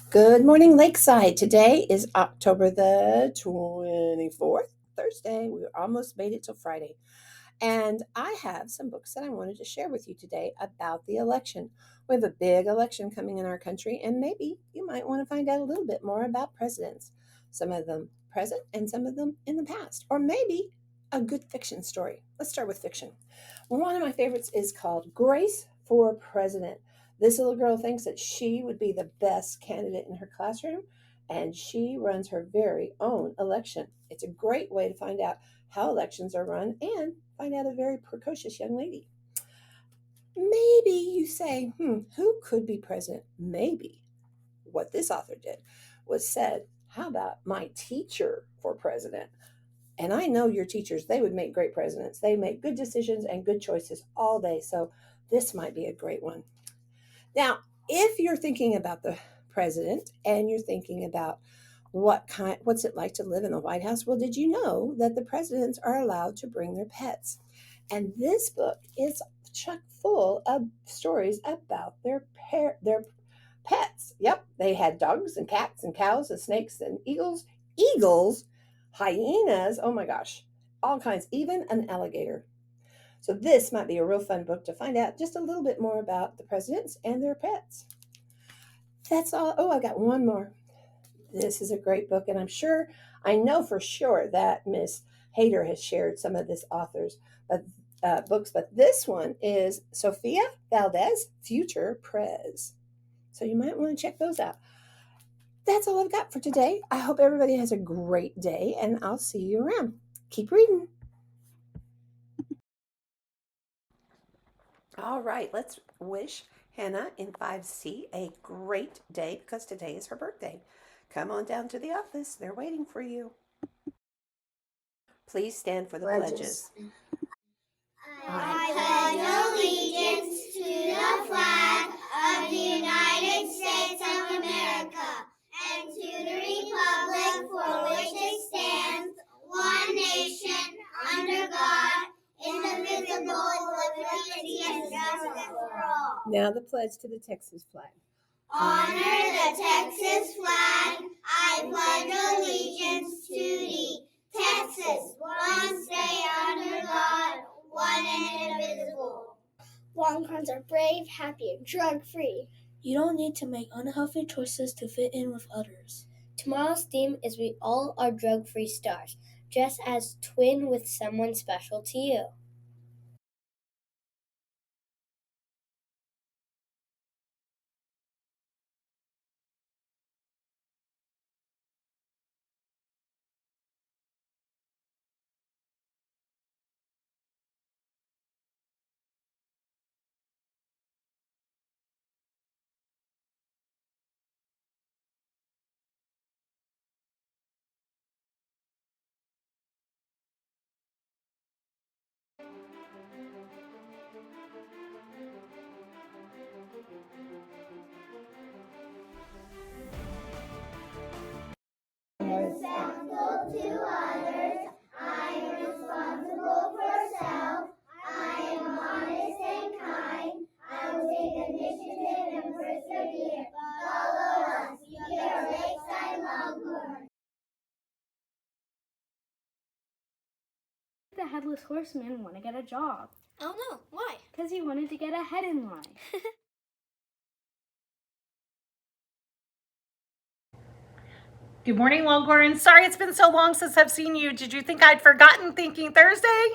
Good morning, Lakeside. Today is October the 24th, Thursday. We almost made it till Friday. And I have some books that I wanted to share with you today about the election. We have a big election coming in our country, and maybe you might want to find out a little bit more about presidents, some of them present and some of them in the past, or maybe a good fiction story. Let's start with fiction. Well, one of my favorites is called Grace for President. This little girl thinks that she would be the best candidate in her classroom, and she runs her very own election. It's a great way to find out how elections are run and find out a very precocious young lady. Maybe you say, who could be president? Maybe what this author did was said, how about my teacher for president? And I know your teachers, they would make great presidents. They make good decisions and good choices all day. So this might be a great one. Now, if you're thinking about the president and you're thinking about what's it like to live in the White House, well, did you know that the presidents are allowed to bring their pets? And this book is chock full of stories about their pets. Yep, they had dogs and cats and cows and snakes and eagles, hyenas, oh my gosh, all kinds, even an alligator. So this might be a real fun book to find out just a little bit more about the presidents and their pets. That's all. Oh, I got one more. This is a great book, and I know for sure that Miss Hayter has shared some of this author's books, but this one is Sophia Valdez, Future Prez. So you might want to check those out. That's all I've got for today. I hope everybody has a great day, and I'll see you around. Keep reading. All right, let's wish Hannah in 5C a great day because today is her birthday. Come on down to the office. They're waiting for you. Please stand for the pledges. I pledge allegiance to the flag of the United States of America and to the republic for which it stands, one nation, under God, indivisible, with liberty and justice for all. Now the pledge to the Texas flag. Honor the Texas flag. I pledge allegiance to thee, Texas, one state under God, one and indivisible. Longhorns are brave, happy, and drug-free. You don't need to make unhealthy choices to fit in with others. Tomorrow's theme is we all are drug-free stars, just as twin with someone special to you. Responsible to others, I am responsible for self, I am honest and kind, I will take initiative and persevere. Follow us, we are Lakeside Live-Thursday. The Headless Horseman want to get a job. Oh no, why? Because he wanted to get ahead in line. Good morning, Longhorns. Sorry it's been so long since I've seen you. Did you think I'd forgotten Thinking Thursday?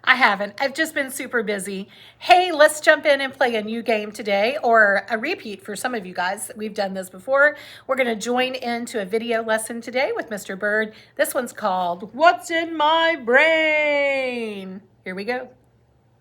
I haven't. I've just been super busy. Hey, let's jump in and play a new game today, or a repeat for some of you guys. We've done this before. We're going to join into a video lesson today with Mr. Bird. This one's called What's in My Brain? Here we go.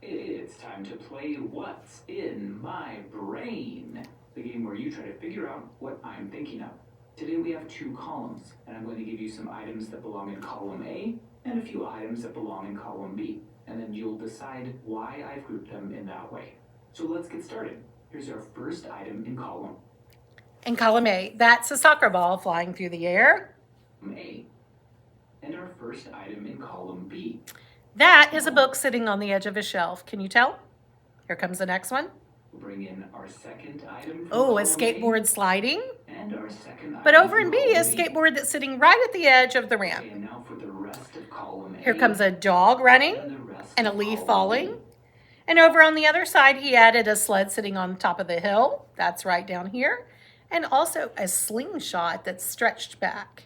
It's time to play What's in My Brain, the game where you try to figure out what I'm thinking of. Today we have two columns, and I'm going to give you some items that belong in column A and a few items that belong in column B, and then you'll decide why I've grouped them in that way. So let's get started. Here's our first item in column In column A, that's a soccer ball flying through the air. A. And our first item in column B. That is a book sitting on the edge of a shelf. Can you tell? Here comes the next one. We'll bring in our second item. Oh, a skateboard sliding. And And our second But item over in for B is column B. skateboard that's sitting right at the edge of the ramp. Okay, and now for the rest of column A. Here comes a dog running and the rest and a of leaf column falling. B. And over on the other side, he added a sled sitting on top of the hill. That's right down here. And also a slingshot that's stretched back.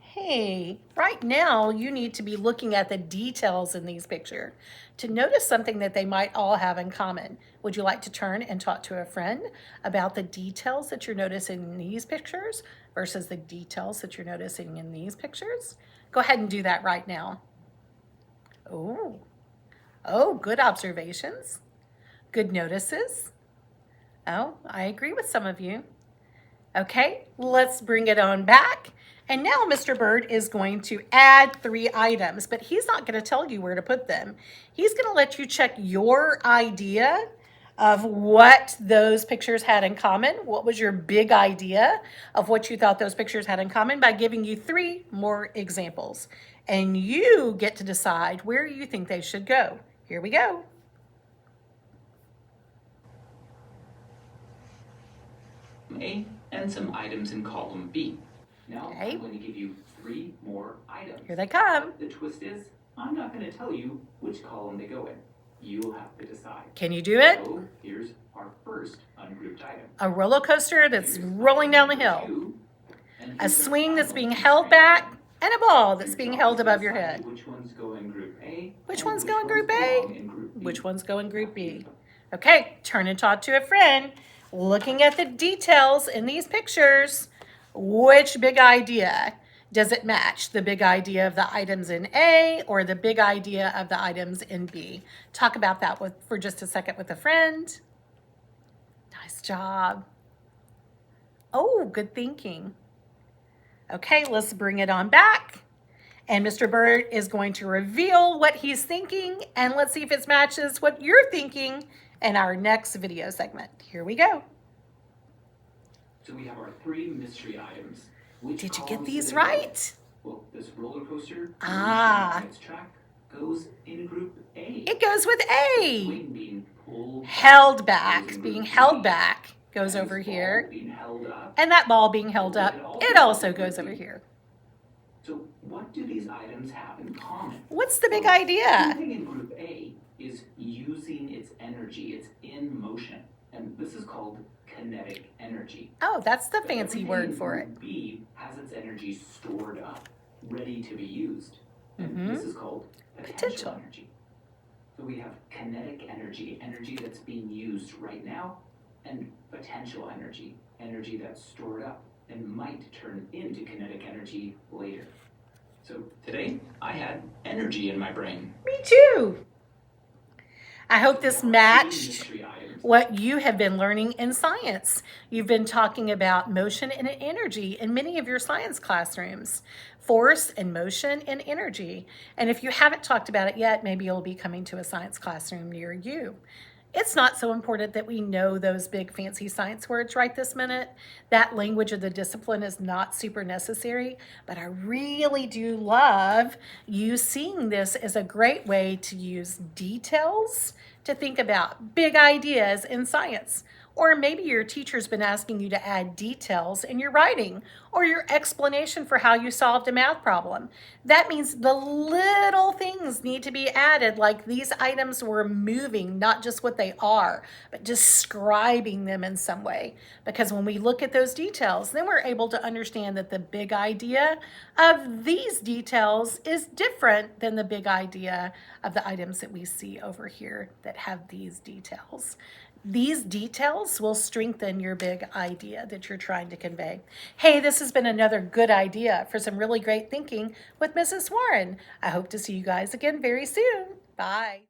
Hey, right now you need to be looking at the details in these pictures to notice something that they might all have in common. Would you like to turn and talk to a friend about the details that you're noticing in these pictures versus the details that you're noticing in these pictures? Go ahead and do that right now. Oh, good observations. Good notices. Oh, I agree with some of you. Okay, let's bring it on back. And now Mr. Bird is going to add 3 items, but he's not going to tell you where to put them. He's going to let you check your idea of what those pictures had in common. What was your big idea of what you thought those pictures had in common by giving you 3 more examples. And you get to decide where you think they should go. Here we go. A and some items in column B. Now Okay. I'm going to give you 3 more items. Here they come. The twist is, I'm not going to tell you which column they go in. You'll have to decide. Can you do it? So here's our first ungrouped item. A roller coaster that's rolling down the hill. 2, and A here's our swing that's final being held back, and a ball that's Your being job held is to above your decide head. Which ones go in group A? Which and ones go in group A? belong in group B. Which ones go in group B? Okay, turn and talk to a friend. Looking at the details in these pictures, which big idea does it match? The big idea of the items in A or the big idea of the items in B? Talk about that for just a second with a friend. Nice job. Oh, good thinking. Okay, let's bring it on back. And Mr. Bird is going to reveal what he's thinking, and let's see if it matches what you're thinking in our next video segment. Here we go. So we have our 3 mystery items. Which Did you get columns these do they go in? right? Well, this roller coaster Ah. on its track goes in group A. It goes with A. Swing being pulled Held goes back, in being group held B. back goes And over this ball here. being held up. And that ball being held up, it also goes over here. So what do these items have in common? What's the big Well, idea? Everything in group A is using its energy. It's in motion. And this is called kinetic energy. Oh, that's the But fancy everything word in for group it. B has its energy stored up, ready to be used. And Mhm. this is called potential Potential. energy. So we have kinetic energy, energy that's being used right now, and potential energy, energy that's stored up and might turn into kinetic energy later. So today, I had energy in my brain. Me too. I hope this Three matched mystery items. what you have been learning in science. You've been talking about motion and energy in many of your science classrooms. Force and motion and energy. And if you haven't talked about it yet, maybe you'll be coming to a science classroom near you. It's not so important that we know those big fancy science words right this minute. That language of the discipline is not super necessary, but I really do love you seeing this as a great way to use details to think about big ideas in science. Or maybe your teacher's been asking you to add details in your writing or your explanation for how you solved a math problem. That means the little things need to be added, like these items were moving, not just what they are, but describing them in some way. Because when we look at those details, then we're able to understand that the big idea of these details is different than the big idea of the items that we see over here that have these details. These details will strengthen your big idea that you're trying to convey. Hey, this has been another good idea for some really great thinking with Mrs. Warren. I hope to see you guys again very soon. Bye.